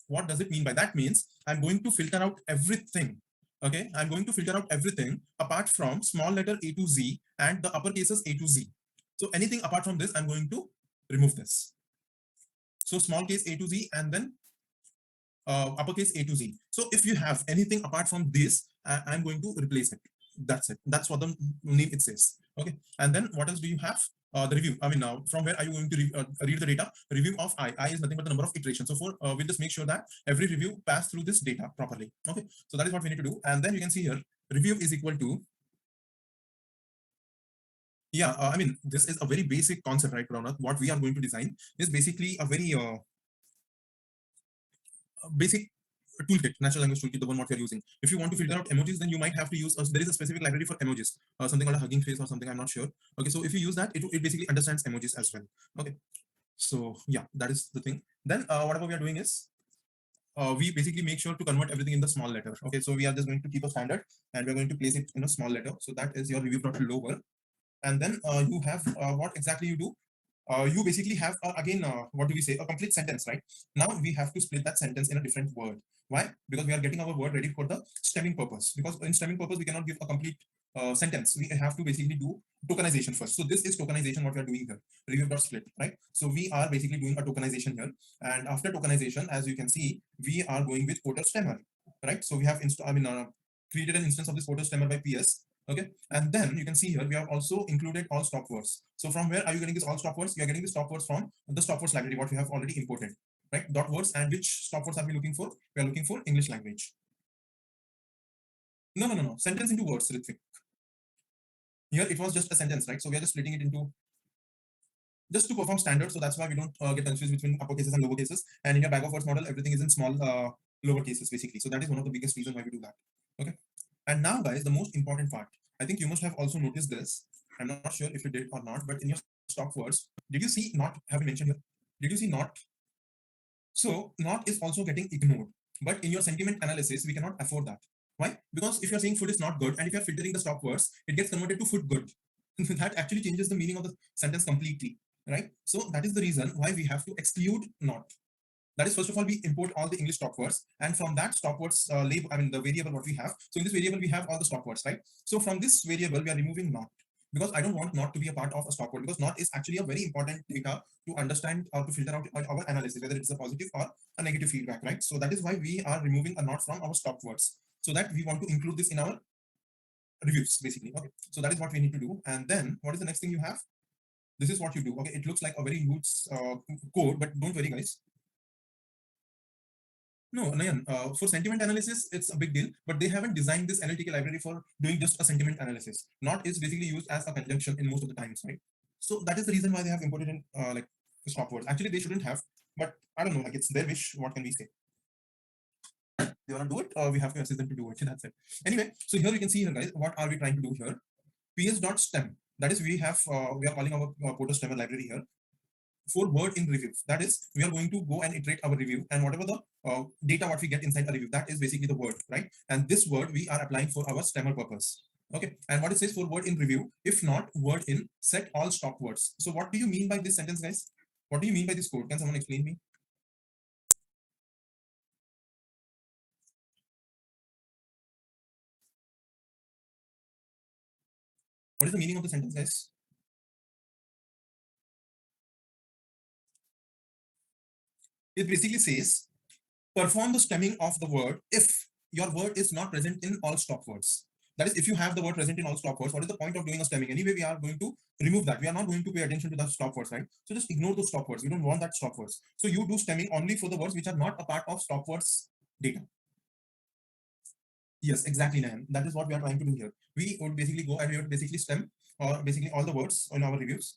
What does it mean by that? Means I'm going to filter out everything. Okay, I'm going to filter out everything apart from small letter A to Z and the upper cases A to Z. So anything apart from this, I'm going to remove this. So small case A to Z and then uppercase A to Z. So if you have anything apart from this, I'm going to replace it. That's it. That's what the name it says. Okay. And then what else do you have? The review. I mean, now from where are you going to read the data? Review of I. I is nothing but the number of iterations. So for we'll just make sure that every review pass through this data properly. Okay. So that is what we need to do. And then you can see here, review is equal to. Yeah, I mean, this is a very basic concept, right, Pranav? What we are going to design is basically a very basic toolkit, natural language toolkit, the one what we are using. If you want to filter out emojis, then you might have to use, there is a specific library for emojis, something called a hugging face or something, I'm not sure. Okay, so if you use that, it basically understands emojis as well. Okay, so yeah, that is the thing. Then whatever we are doing is, we basically make sure to convert everything in the small letter. Okay, so we are just going to keep a standard and we're going to place it in a small letter. So that is your review dot lower. And then you have what exactly you do. You basically have again what do we say, a complete sentence, right? Now we have to split that sentence in a different word. Why? Because we are getting our word ready for the stemming purpose, because in stemming purpose we cannot give a complete sentence. We have to basically do tokenization first. So this is tokenization what we are doing here, review dot split, right? So we are basically doing a tokenization here, and after tokenization, as you can see, we are going with quoter stemmer, right? So we have created an instance of this quoter stemmer by PS. Okay, and then you can see here we have also included all stop words. So from where are you getting this all stop words? You are getting the stop words from the stop words library what we have already imported, right? Dot words. And which stop words are we looking for? We are looking for English language. No. Sentence into words, Ritvik. Here it was just a sentence, right? So we are just splitting it into just to perform standard. So that's why we don't get confused between upper cases and lower cases. And in your bag of words model, everything is in small lower cases basically. So that is one of the biggest reasons why we do that. Okay. And now, guys, the most important part. I think you must have also noticed this. I'm not sure if you did or not, but in your stop words, did you see not have been mentioned here? Did you see not? So not is also getting ignored. But in your sentiment analysis, we cannot afford that. Why? Because if you're saying food is not good, and if you're filtering the stop words, it gets converted to food good. That actually changes the meaning of the sentence completely, right? So that is the reason why we have to exclude not. That is, first of all, we import all the English stop words, and from that stop words label, I mean the variable what we have. So in this variable we have all the stop words, right? So from this variable we are removing not, because I don't want not to be a part of a stop word, because not is actually a very important data to understand or to filter out our analysis, whether it's a positive or a negative feedback, right? So that is why we are removing a not from our stop words, so that we want to include this in our reviews basically. Okay, so that is what we need to do. And then what is the next thing you have? This is what you do. Okay, it looks like a very huge code, but don't worry, guys. No, Nayan, for sentiment analysis, it's a big deal, but they haven't designed this NLTK library for doing just a sentiment analysis. Not is basically used as a conjunction in most of the times, right? So that is the reason why they have imported in like stop words. Actually, they shouldn't have, but I don't know, like it's their wish. What can we say? They want to do it, we have to assist them to do it. That's it. Anyway, so here you can see here, guys, what are we trying to do here? PS.stem. That is, we are calling our Porter stemmer library here for word in review. That is, we are going to go and iterate our review, and whatever the data what we get inside a review, that is basically the word, right? And this word we are applying for our stemmer purpose. Okay, and what it says for word in review, if not word in, set all stop words. So what do you mean by this sentence, guys? What do you mean by this code? Can someone explain me? What is the meaning of the sentence, guys? It basically says perform the stemming of the word if your word is not present in all stop words. That is, if you have the word present in all stop words, what is the point of doing a stemming? Anyway, we are going to remove that. We are not going to pay attention to the stop words, right? So just ignore those stop words. We don't want that stop words. So you do stemming only for the words which are not a part of stop words data. Yes, exactly, Nayan. That is what we are trying to do here. We would basically go and we would basically stem or basically all the words in our reviews.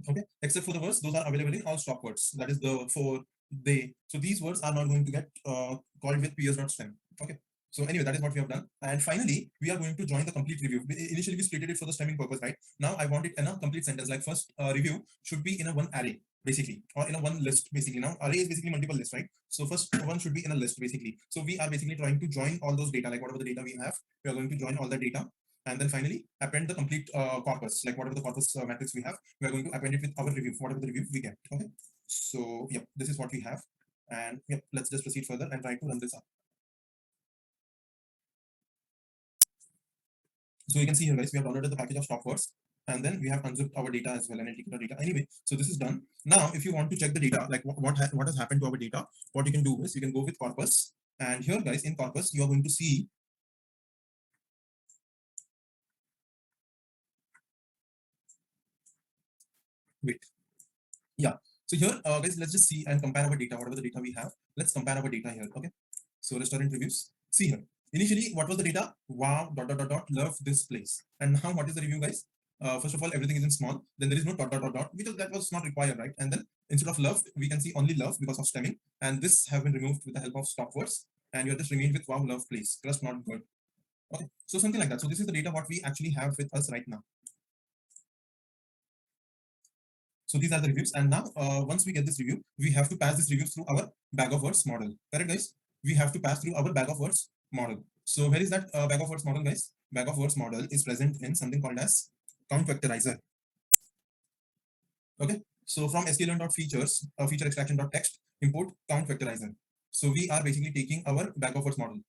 Okay, except for the words, those are available in all stop words. That is the for they. So these words are not going to get called with ps.stem. Okay. So anyway, that is what we have done. And finally, we are going to join the complete review. Initially, we splitted it for the stemming purpose, right? Now I want it in a complete sentence. Like first review should be in a one array, basically, or in a one list, basically. Now array is basically multiple lists, right? So first one should be in a list, basically. So we are basically trying to join all those data, like whatever the data we have, we are going to join all the data. and then finally append the complete corpus, like whatever the corpus matrix we have, we are going to append it with our review, whatever the review we get. Okay, so yeah, this is what we have, and yeah, let's just proceed further and try to run this up. So you can see here, guys, we have downloaded the package of stop words, and then we have unzipped our data as well, and taken our data anyway. So this is done. Now, if you want to check the data, like what has happened to our data, what you can do is you can go with corpus, and here, guys, in corpus, you are going to see. Wait. Yeah. So here, guys, let's just see and compare our data, whatever the data we have. Let's compare our data here. Okay. So restaurant reviews. See here. Initially, what was the data? Wow, dot dot dot dot. Love this place. And now, what is the review, guys? First of all, everything is in small. Then there is no dot dot dot dot because that was not required, right? And then instead of love, we can see only love because of stemming. And this have been removed with the help of stop words. And you are just remained with wow, love place. Just not good. Okay. So something like that. So this is the data what we actually have with us right now. So these are the reviews. And now, once we get this review, we have to pass this review through our bag of words model. Correct, guys? We have to pass through our bag of words model. So where is that bag of words model, guys? Bag of words model is present in something called as count vectorizer. Okay. So from sklearn.features, feature extraction.text, import count vectorizer. So we are basically taking our bag of words model.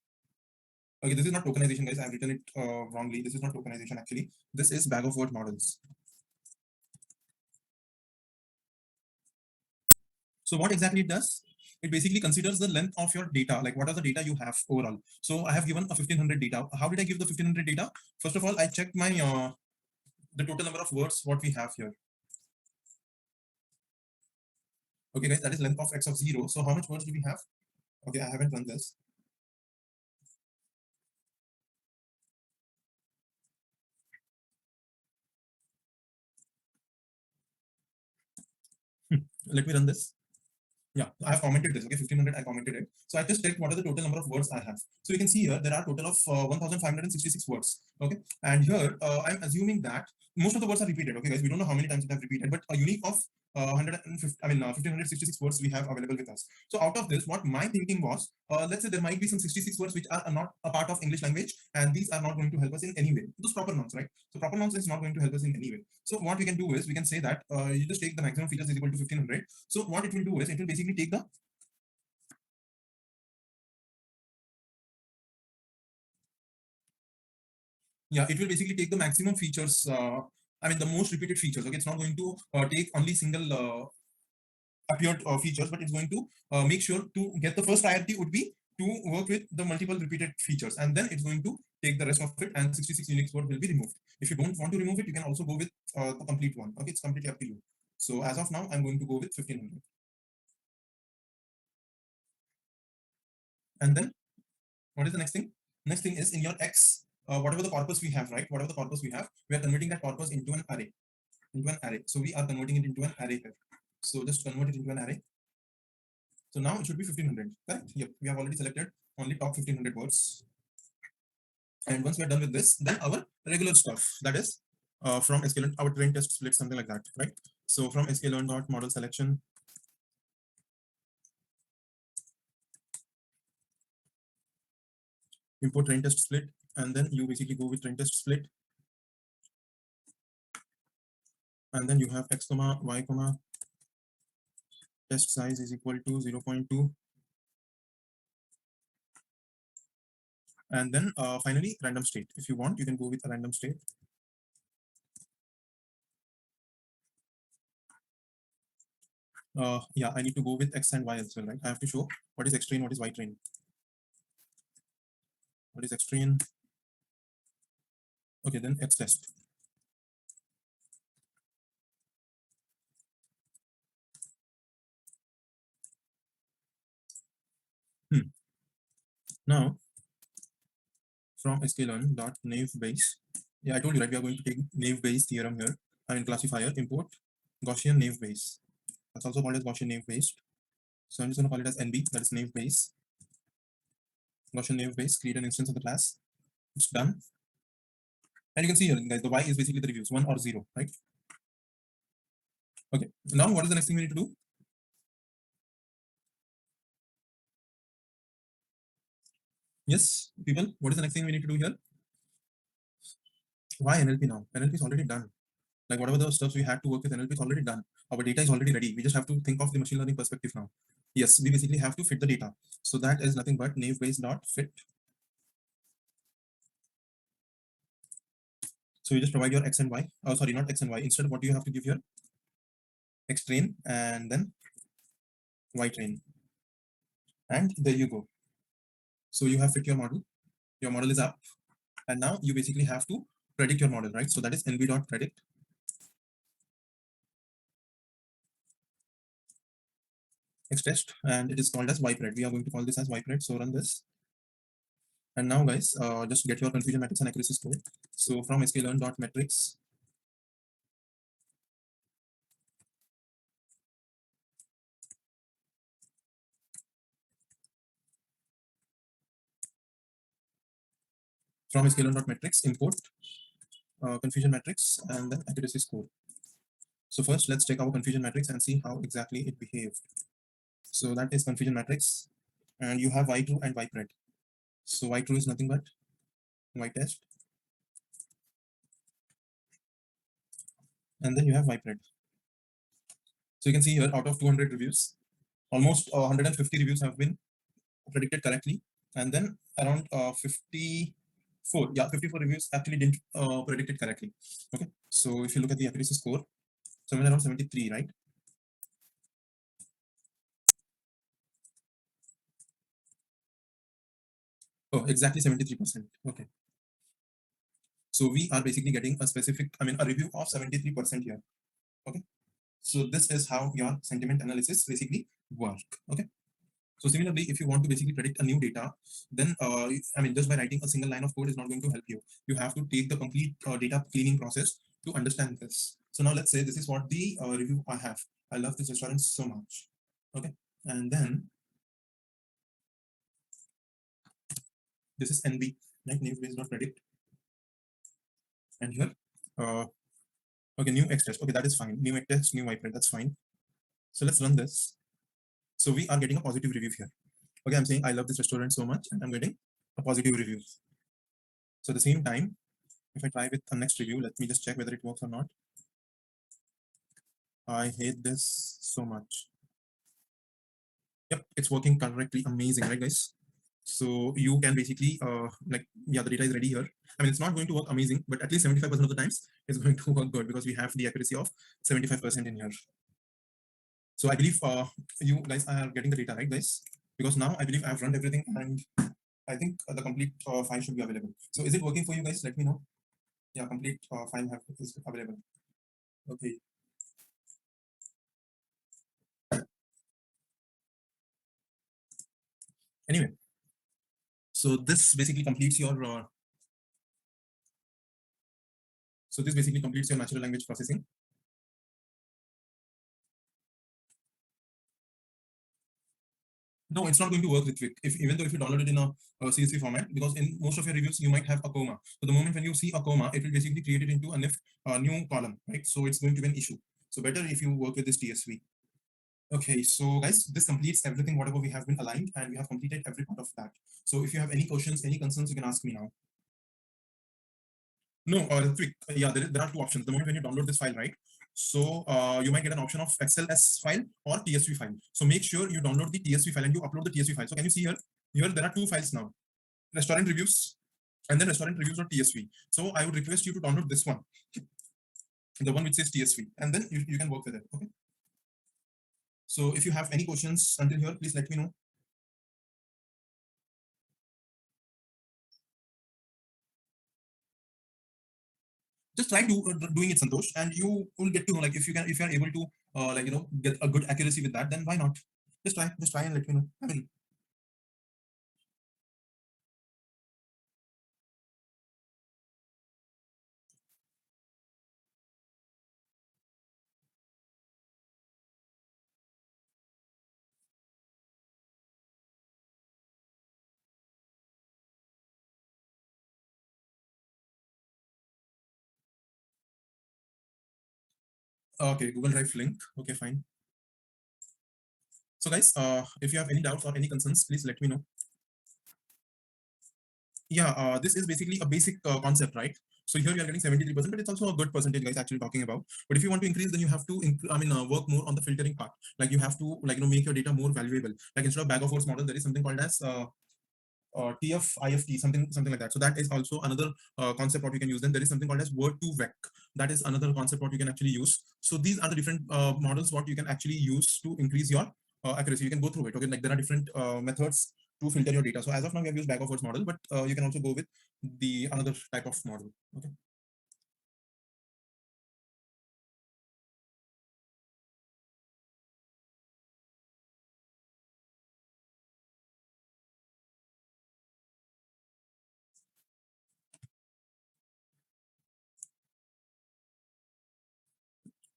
Okay, this is not tokenization, guys. I've written it wrongly. This is not tokenization actually. This is bag of word models. So what exactly it does? It basically considers the length of your data, like what are the data you have overall. So I have given a 1500 data. How did I give the 1500 data? First of all, I checked my the total number of words what we have here. Okay, guys, that is length of x of 0. So how much words do we have? Okay, I haven't run this. Let me run this. Yeah, I have commented this. Okay, 1500, I commented it. So I just checked what are the total number of words I have. So you can see here, there are total of 1566 words. Okay, and here I'm assuming that most of the words are repeated. Okay, guys, we don't know how many times it has repeated, but a unique of 1566 words we have available with us. So out of this, what my thinking was, let's say there might be some 66 words which are not a part of English language, and these are not going to help us in any way. Those proper nouns, right? So proper nouns is not going to help us in any way. So what we can do is we can say that you just take the maximum features is equal to 1500. So what it will do is it will basically take the it will basically take the maximum features. I mean the most repeated features. Okay, it's not going to take only single appeared features, but it's going to make sure to get the first priority would be to work with the multiple repeated features, and then it's going to take the rest of it, and 66 Unix word will be removed. If you don't want to remove it, you can also go with the complete one. Okay, it's completely up to you. So as of now, I'm going to go with 1500. And then what is the next thing? Next thing is in your X, whatever the corpus we have, right? Whatever the corpus we have, we are converting that corpus into an array. Into an array. So we are converting it into an array here. So just convert it into an array. So now it should be 1500, correct? Yep, we have already selected only top 1500 words. And once we are done with this, then our regular stuff, that is from sklearn, our train test split, something like that, right? So from sklearn.model selection, import train test split, and then you basically go with train test split, and then you have x comma y comma test size is equal to 0.2, and then finally random state. If you want, you can go with a random state. Yeah, I need to go with x and y as well, right? I have to show what is x train, what is y train. What is x train? Okay, then x test. Now from sklearn.naive base. Yeah, I told you, right? We are going to take naive Bayes theorem here. I mean classifier, import Gaussian naive Bayes. That's also called as Gaussian naive Bayes. So I'm just going to call it as NB, that is naive Bayes. Gaussian naive Bayes, create an instance of the class. It's done. And you can see here, guys, the y is basically the reviews, 1 or 0, right? Okay. Now what is the next thing we need to do? Yes, people, what is the next thing we need to do here? Why NLP now? NLP is already done. Like whatever the stuff we had to work with, NLP is already done. Our data is already ready. We just have to think of the machine learning perspective now. Yes, we basically have to fit the data. So that is nothing but naive dot fit. So you just provide your X and Y. Oh, sorry, not X and Y. Instead, what do you have to give here? X train and then Y train. And there you go. So you have fit your model. Your model is up. And now you basically have to predict your model, right? So that is nb.predict. X test, and it is called as ypred. We are going to call this as ypred. So run this. And now, guys, just get your confusion matrix and accuracy score. So from sklearn.metrics, from sklearn.metrics, import confusion matrix and then accuracy score. So first, let's check our confusion matrix and see how exactly it behaved. So that is confusion matrix, and you have y2 and ypred. So y2 is nothing but y test, and then you have ypred. So you can see here, out of 200 reviews, almost 150 reviews have been predicted correctly, and then around 54, yeah, 54 reviews actually didn't predict it correctly. Okay, so if you look at the accuracy score, somewhere around 73, right? Oh, exactly 73%. Okay, so we are basically getting a specific, I mean, a review of 73% here. Okay, so this is how your sentiment analysis basically work. Okay. So similarly, if you want to basically predict a new data, then I mean, just by writing a single line of code is not going to help you. You have to take the complete data cleaning process to understand this. So now let's say this is what the review I have. I love this restaurant so much. Okay, and then this is NB, right? Name based not predict, and here, okay, new X test. Okay, that is fine. New X test, new ypred. That's fine. So let's run this. So we are getting a positive review here. Okay, I'm saying I love this restaurant so much, and I'm getting a positive review. So at the same time, if I try with the next review, let me just check whether it works or not. I hate this so much. Yep, it's working correctly. Amazing, right, guys? So you can basically, like, yeah, the data is ready here. I mean, it's not going to work amazing, but at least 75% of the times it's going to work good because we have the accuracy of 75% in here. So I believe you guys are getting the data, right, guys? Because now I believe I've run everything and I think the complete file should be available. So is it working for you guys? Let me know. Yeah, complete file is available. Okay. Anyway, so this basically completes your natural language processing. No, it's not going to work with Vic. If even though if you download it in a CSV format, because in most of your reviews you might have a comma. So the moment when you see a comma, it will basically create it into a new column, right? So it's going to be an issue. So better if you work with this TSV. Okay, so guys, this completes everything whatever we have been aligned, and we have completed every part of that. So if you have any questions, any concerns, you can ask me now. No, Ritvik, yeah, there are two options. The moment when you download this file, right? So you might get an option of XLS file or TSV file. So make sure you download the TSV file and you upload the TSV file. So can you see here? Here there are two files now: restaurant reviews and then restaurant reviews.tsv. So I would request you to download this one, the one which says TSV, and then you can work with it. Okay. So if you have any questions until here, please let me know. Just try doing it, Santosh, and you will get to know, like, if you are able to like, get a good accuracy with that, then why not? Just try and let me know. I mean, okay, Google Drive link. Okay, fine. So guys, if you have any doubts or any concerns, please let me know. Yeah, this is basically a basic concept, right? So here we are getting 73%, but it's also a good percentage, guys, actually talking about. But if you want to increase, then you have to, work more on the filtering part. Like you have to, make your data more valuable. Like instead of bag of words model, there is something called as TF-IFT, something like that. So that is also another concept what you can use. Then there is something called as word to vec. That is another concept what you can actually use. So these are the different models what you can actually use to increase your accuracy. You can go through it. Okay, like there are different methods to filter your data. So as of now, we have used bag of words model, but you can also go with the another type of model. Okay.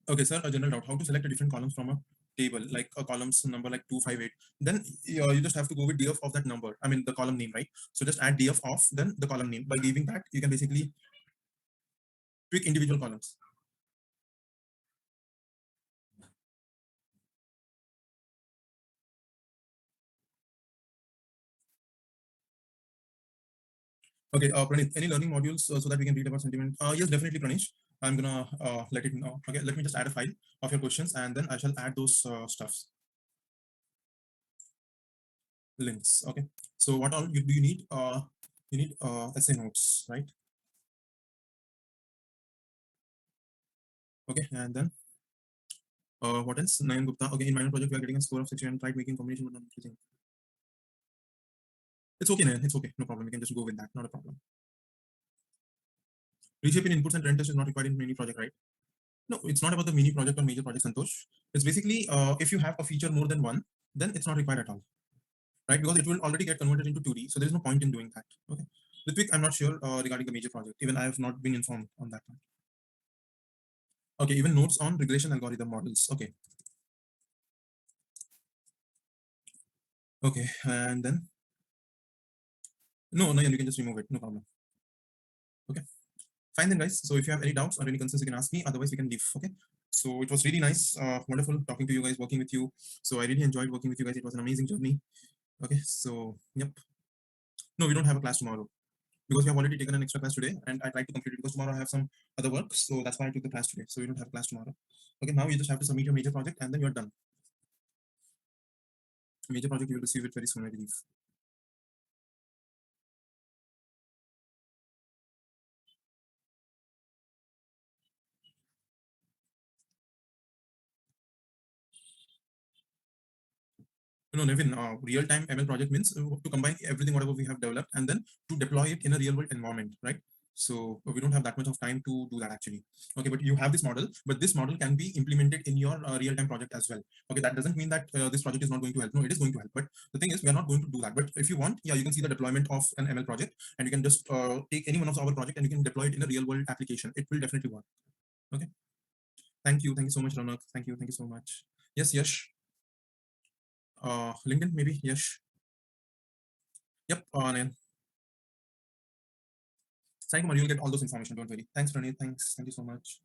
Okay, sir, a general doubt. How to select a different columns from a table, like a columns number like 258. Then you just have to go with df of that number. I mean, the column name, right? So just add df of then the column name. By giving that, you can basically pick individual columns. Okay, Pranit, any learning modules so that we can read about sentiment? Yes, definitely, Pranish. I'm gonna let it know. Okay, let me just add a file of your questions and then I shall add those stuffs, links. Okay. So what all do you need? You need essay notes, right? Okay, and then what else? Nayan Gupta. Okay, in minor project, we are getting a score of 60 and tried making combination, but not increasing. It's okay, Nayan. It's okay. No problem. We can just go with that. Not a problem. Reshaping inputs and trend test is not required in mini project, right? No, it's not about the mini project or major project, Santosh. It's basically if you have a feature more than one, then it's not required at all, right? Because it will already get converted into 2D, so there is no point in doing that. Okay. Ritvik, I'm not sure regarding the major project. Even I have not been informed on that one. Okay, even notes on regression algorithm models. Okay. Okay, and then no, you can just remove it. No problem. Okay. Fine then, guys. So if you have any doubts or any concerns, you can ask me. Otherwise, we can leave. Okay. So it was really nice, wonderful talking to you guys, working with you. So I really enjoyed working with you guys. It was an amazing journey. Okay. So yep. No, we don't have a class tomorrow because we have already taken an extra class today, and I tried to complete it because tomorrow I have some other work. So that's why I took the class today. So we don't have a class tomorrow. Okay. Now you just have to submit your major project, and then you're done. Major project you will receive it very soon, I believe. No, Nevin, real-time ML project means to combine everything, whatever we have developed, and then to deploy it in a real-world environment, right? So we don't have that much of time to do that actually. Okay, but you have this model, but this model can be implemented in your real-time project as well. Okay, that doesn't mean that this project is not going to help. No, it is going to help. But the thing is, we are not going to do that. But if you want, yeah, you can see the deployment of an ML project, and you can just take any one of our project and you can deploy it in a real-world application. It will definitely work. Okay. Thank you. Thank you so much, Ronak. Thank you. Thank you so much. Yes, Yash. LinkedIn, maybe. Yash. Yep. Nayan. Sai Kumar, you'll get all those information. Don't worry. Thanks, Pranit. Thanks. Thank you so much.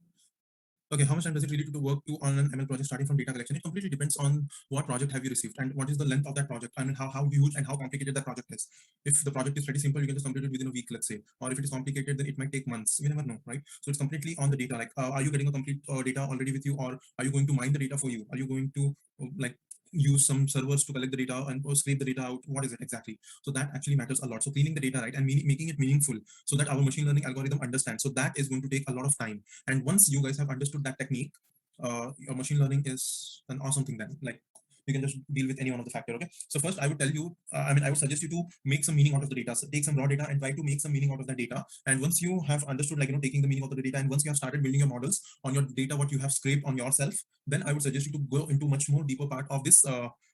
Okay, how much time does it really take to work to on an ML project starting from data collection? It completely depends on what project have you received and what is the length of that project. I mean, how huge and how complicated that project is. If the project is pretty simple, you can just complete it within a week, let's say. Or if it is complicated, then it might take months. We never know, right? So it's completely on the data. Like, are you getting a complete data already with you, or are you going to mine the data for you? Are you going to like use some servers to collect the data and or scrape the data out? What is it exactly? So that actually matters a lot. So cleaning the data, right, and making it meaningful so that our machine learning algorithm understands. So that is going to take a lot of time. And once you guys have understood that technique, your machine learning is an awesome thing then. Like you can just deal with any one of the factor. Okay. So first I would tell you, I would suggest you to make some meaning out of the data. So take some raw data and try to make some meaning out of that data. And once you have understood, like, taking the meaning of the data, and once you have started building your models on your data, what you have scraped on yourself, then I would suggest you to go into much more deeper part of this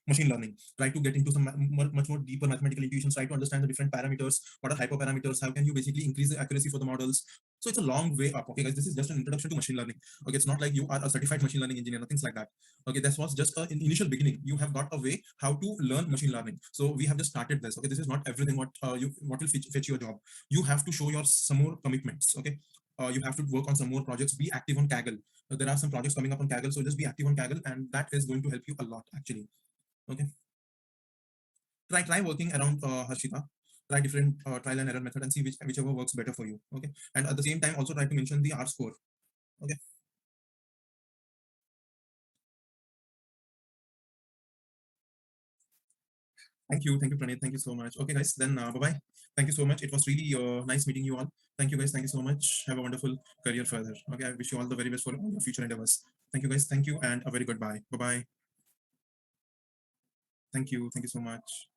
machine learning. Try to get into some much more deeper mathematical intuitions. Try to understand the different parameters. What are hyperparameters? How can you basically increase the accuracy for the models? So it's a long way up. Okay, guys, this is just an introduction to machine learning. Okay, it's not like you are a certified machine learning engineer, nothing like that. Okay, this was just an initial beginning. You have got a way how to learn machine learning. So we have just started this. Okay, this is not everything what will fetch your job. You have to show your some more commitments. Okay, you have to work on some more projects. Be active on Kaggle. There are some projects coming up on Kaggle, so just be active on Kaggle, and that is going to help you a lot actually. Okay, try working around Harshita. try different trial and error method and see whichever works better for you. Okay, and at the same time also try to mention the R score. Okay. Thank you, Praneeth. Thank you so much. Okay, guys, then bye bye. Thank you so much. It was really nice meeting you all. Thank you, guys. Thank you so much. Have a wonderful career further. Okay, I wish you all the very best for all your future endeavors. Thank you, guys. Thank you, and a very good bye. Bye bye. Thank you. Thank you so much.